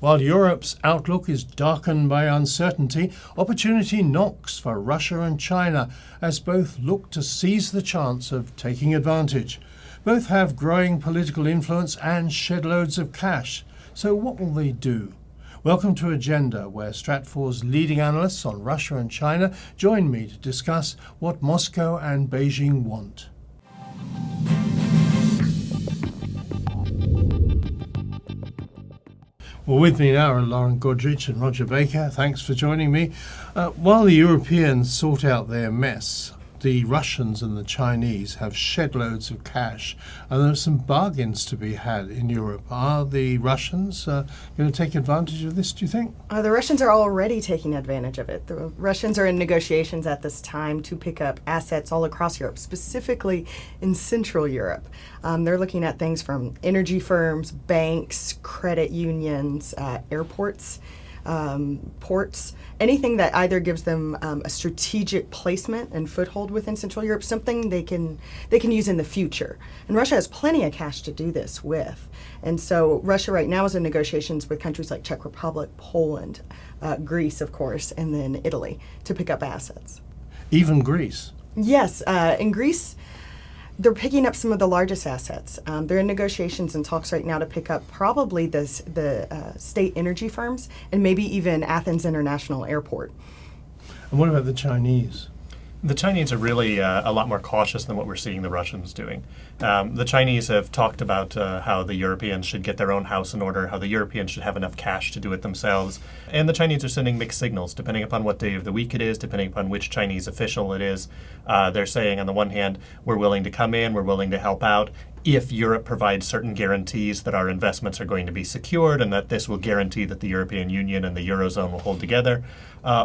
While Europe's outlook is darkened by uncertainty, opportunity knocks for Russia and China as both look to seize the chance of taking advantage. Both have growing political influence and shed loads of cash. So what will they do? Welcome to Agenda, where Stratfor's leading analysts on Russia and China join me to discuss what Moscow and Beijing want. Well, with me now are Lauren Goodrich and Rodger Baker. Thanks for joining me. While the Europeans sort out their mess, the Russians and the Chinese have shed loads of cash, and there are some bargains to be had in Europe. Are the Russians going to take advantage of this, do you think? The Russians are already taking advantage of it. The Russians are in negotiations at this time to pick up assets all across Europe, specifically in Central Europe. They're looking at things from energy firms, banks, credit unions, airports, ports, anything that either gives them a strategic placement and foothold within Central Europe, something they can use in the future. And Russia has plenty of cash to do this with. And so Russia right now is in negotiations with countries like Czech Republic, Poland, Greece, of course, and then Italy to pick up assets. Even Greece? Yes. In Greece, they're picking up some of the largest assets. They're in negotiations and talks right now to pick up probably the state energy firms and maybe even Athens International Airport. And what about the Chinese? The Chinese are really a lot more cautious than what we're seeing the Russians doing. The Chinese have talked about how the Europeans should get their own house in order, how the Europeans should have enough cash to do it themselves. And the Chinese are sending mixed signals, depending upon what day of the week it is, depending upon which Chinese official it is. They're saying, on the one hand, we're willing to come in, we're willing to help out, if Europe provides certain guarantees that our investments are going to be secured and that this will guarantee that the European Union and the Eurozone will hold together.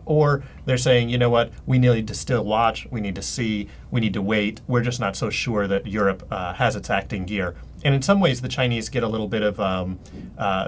Or they're saying, you know what, we need to still watch, we need to see, we need to wait. We're just not so sure that Europe has its acting gear. And in some ways, the Chinese get a little bit of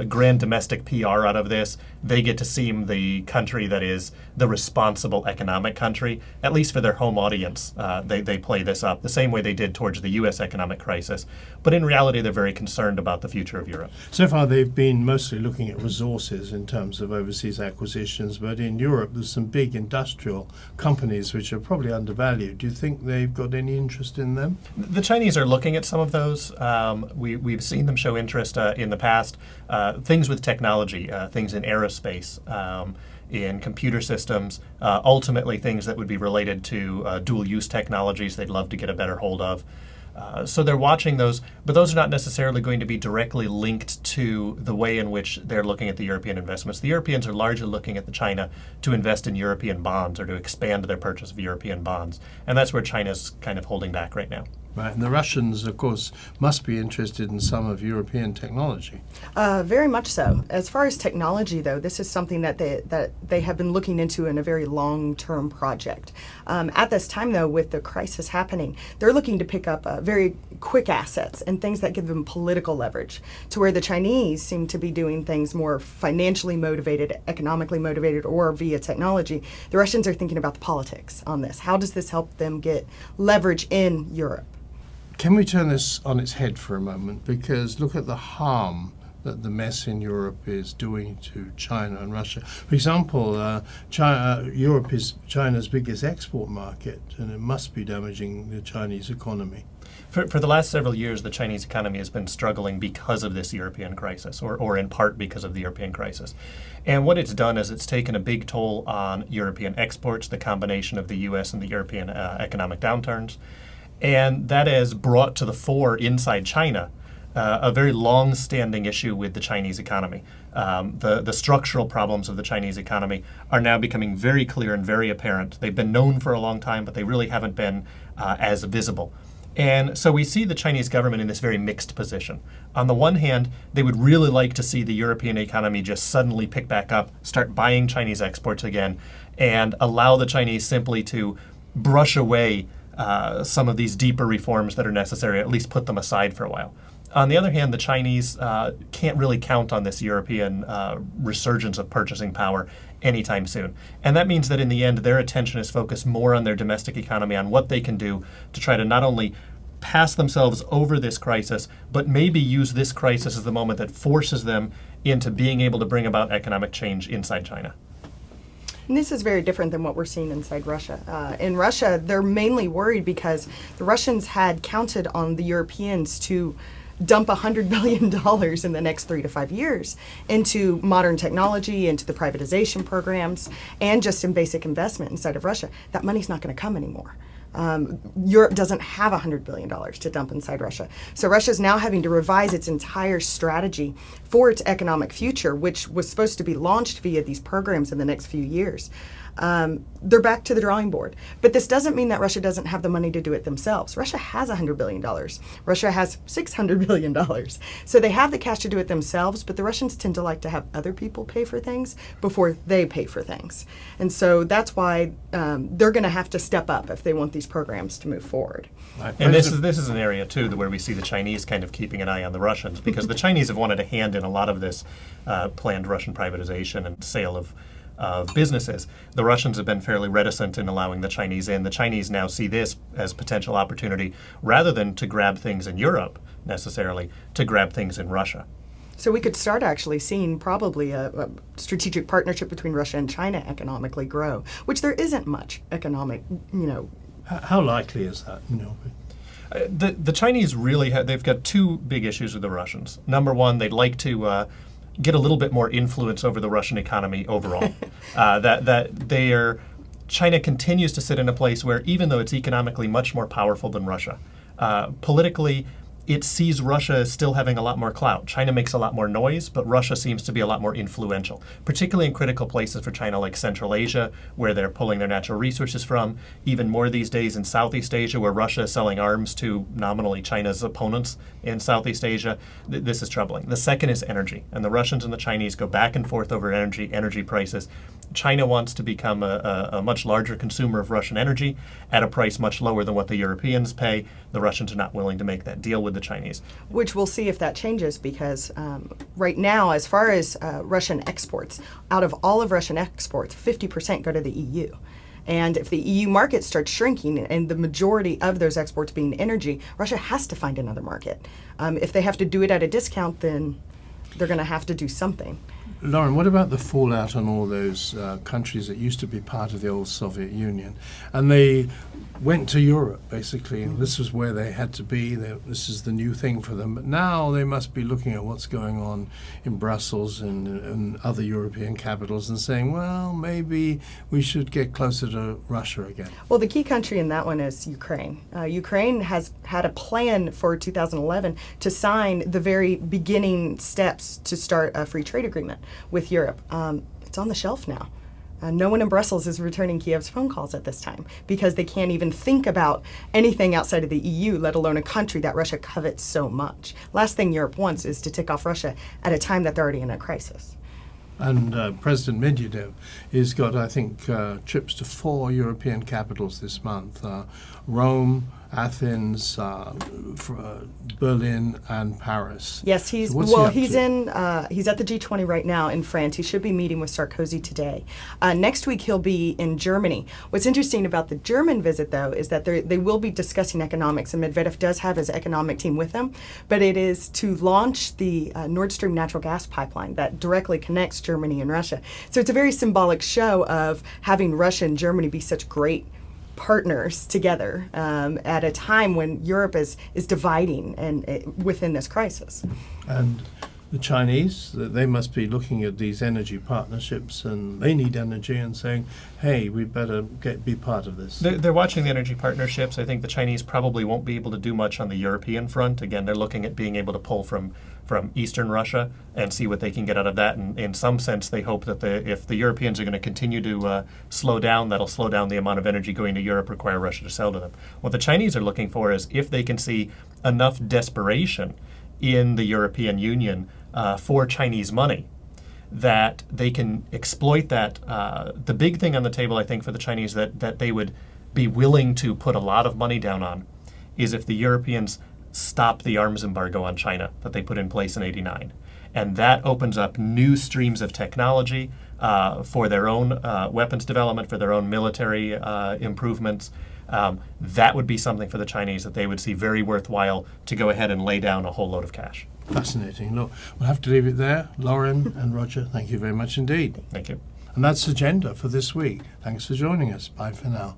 grand domestic PR out of this. They get to seem the country that is the responsible economic country, at least for their home audience. They play this up the same way they did towards the U.S. economic crisis. But in reality, they're very concerned about the future of Europe. So far, they've been mostly looking at resources in terms of overseas acquisitions, but in Europe, there's some big industrial companies which are probably undervalued. Do you think they've got any interest in them? The Chinese are looking at some of those. We've seen them show interest in the past. Things with technology, things in aerospace, in computer systems, ultimately things that would be related to dual-use technologies they'd love to get a better hold of. So they're watching those, but those are not necessarily going to be directly linked to the way in which they're looking at the European investments. The Europeans are largely looking at China to invest in European bonds or to expand their purchase of European bonds. And that's where China's kind of holding back right now. Right, and the Russians, of course, must be interested in some of European technology. Very much so. As far as technology, though, this is something that they have been looking into in a very long-term project. At this time, though, with the crisis happening, they're looking to pick up very quick assets and things that give them political leverage, to where the Chinese seem to be doing things more financially motivated, economically motivated, or via technology. The Russians are thinking about the politics on this. How does this help them get leverage in Europe? Can we turn this on its head for a moment? Because look at the harm that the mess in Europe is doing to China and Russia. For example, Europe is China's biggest export market, and it must be damaging the Chinese economy. For the last several years, the Chinese economy has been struggling because of this European crisis, or in part because of the European crisis. And what it's done is it's taken a big toll on European exports, the combination of the U.S. and the European economic downturns. And that has brought to the fore inside China a very long-standing issue with the Chinese economy. The structural problems of the Chinese economy are now becoming very clear and very apparent. They've been known for a long time, but they really haven't been as visible. And so we see the Chinese government in this very mixed position. On the one hand, they would really like to see the European economy just suddenly pick back up, start buying Chinese exports again, and allow the Chinese simply to brush away some of these deeper reforms that are necessary, at least put them aside for a while. On the other hand, the Chinese can't really count on this European resurgence of purchasing power anytime soon. And that means that in the end, their attention is focused more on their domestic economy, on what they can do to try to not only pass themselves over this crisis, but maybe use this crisis as the moment that forces them into being able to bring about economic change inside China. And this is very different than what we're seeing inside Russia. In Russia, they're mainly worried because the Russians had counted on the Europeans to dump $100 billion in the next 3 to 5 years into modern technology, into the privatization programs, and just in basic investment inside of Russia. That money's not going to come anymore. Europe doesn't have $100 billion to dump inside Russia. So Russia's now having to revise its entire strategy for its economic future, which was supposed to be launched via these programs in the next few years. They're back to the drawing board. But this doesn't mean that Russia doesn't have the money to do it themselves. Russia has $100 billion. Russia has $600 billion. So they have the cash to do it themselves, but the Russians tend to like to have other people pay for things before they pay for things. And so that's why they're going to have to step up if they want these programs to move forward. And this is an area, too, where we see the Chinese kind of keeping an eye on the Russians, because the Chinese have wanted to hand in a lot of this planned Russian privatization and sale of businesses. The Russians have been fairly reticent in allowing the Chinese in. The Chinese now see this as potential opportunity, rather than to grab things in Europe necessarily, to grab things in Russia. So we could start actually seeing probably a strategic partnership between Russia and China economically grow, which there isn't much economic, How likely is that? The Chinese really they've got two big issues with the Russians. Number one, they'd like to get a little bit more influence over the Russian economy overall. China continues to sit in a place where, even though it's economically much more powerful than Russia, politically it sees Russia as still having a lot more clout. China makes a lot more noise, but Russia seems to be a lot more influential, particularly in critical places for China like Central Asia, where they're pulling their natural resources from, even more these days in Southeast Asia, where Russia is selling arms to nominally China's opponents in Southeast Asia. This is troubling. The second is energy, and the Russians and the Chinese go back and forth over energy prices. China wants to become a much larger consumer of Russian energy at a price much lower than what the Europeans pay. The Russians are not willing to make that deal with the Chinese. Which we'll see if that changes, because right now, as far as Russian exports, out of all of Russian exports, 50% go to the EU. And if the EU market starts shrinking and the majority of those exports being energy, Russia has to find another market. If they have to do it at a discount, then they're going to have to do something. Lauren, what about the fallout on all those countries that used to be part of the old Soviet Union? And they went to Europe, basically, and this was where they had to be. This is the new thing for them. But now they must be looking at what's going on in Brussels and other European capitals and saying, well, maybe we should get closer to Russia again. Well, the key country in that one is Ukraine. Ukraine has had a plan for 2011 to sign the very beginning steps to start a free trade agreement with Europe. It's on the shelf now. No one in Brussels is returning Kiev's phone calls at this time because they can't even think about anything outside of the EU, let alone a country that Russia covets so much. Last thing Europe wants is to tick off Russia at a time that they're already in a crisis. And President Medvedev has got, I think, trips to 4 European capitals this month. Rome, Athens, Berlin, and Paris. Yes, he's at the G20 right now in France. He should be meeting with Sarkozy today. Next week he'll be in Germany. What's interesting about the German visit, though, is that they will be discussing economics, and Medvedev does have his economic team with him, but it is to launch the Nord Stream natural gas pipeline that directly connects Germany and Russia. So it's a very symbolic show of having Russia and Germany be such great partners together at a time when Europe is dividing and within this crisis. And the Chinese, they must be looking at these energy partnerships, and they need energy and saying, hey, we better be part of this. They're watching the energy partnerships. I think the Chinese probably won't be able to do much on the European front. Again, they're looking at being able to pull from eastern Russia and see what they can get out of that. And in some sense, they hope that if the Europeans are going to continue to slow down, that'll slow down the amount of energy going to Europe, require Russia to sell to them. What the Chinese are looking for is if they can see enough desperation in the European Union for Chinese money, that they can exploit that. The big thing on the table, I think, for the Chinese that they would be willing to put a lot of money down on is if the Europeans stop the arms embargo on China that they put in place in '89. And that opens up new streams of technology for their own weapons development, for their own military improvements. that would be something for the Chinese that they would see very worthwhile to go ahead and lay down a whole load of cash. Fascinating. Look, we'll have to leave it there. Lauren and Rodger, thank you very much indeed. Thank you. And that's Agenda for this week. Thanks for joining us. Bye for now.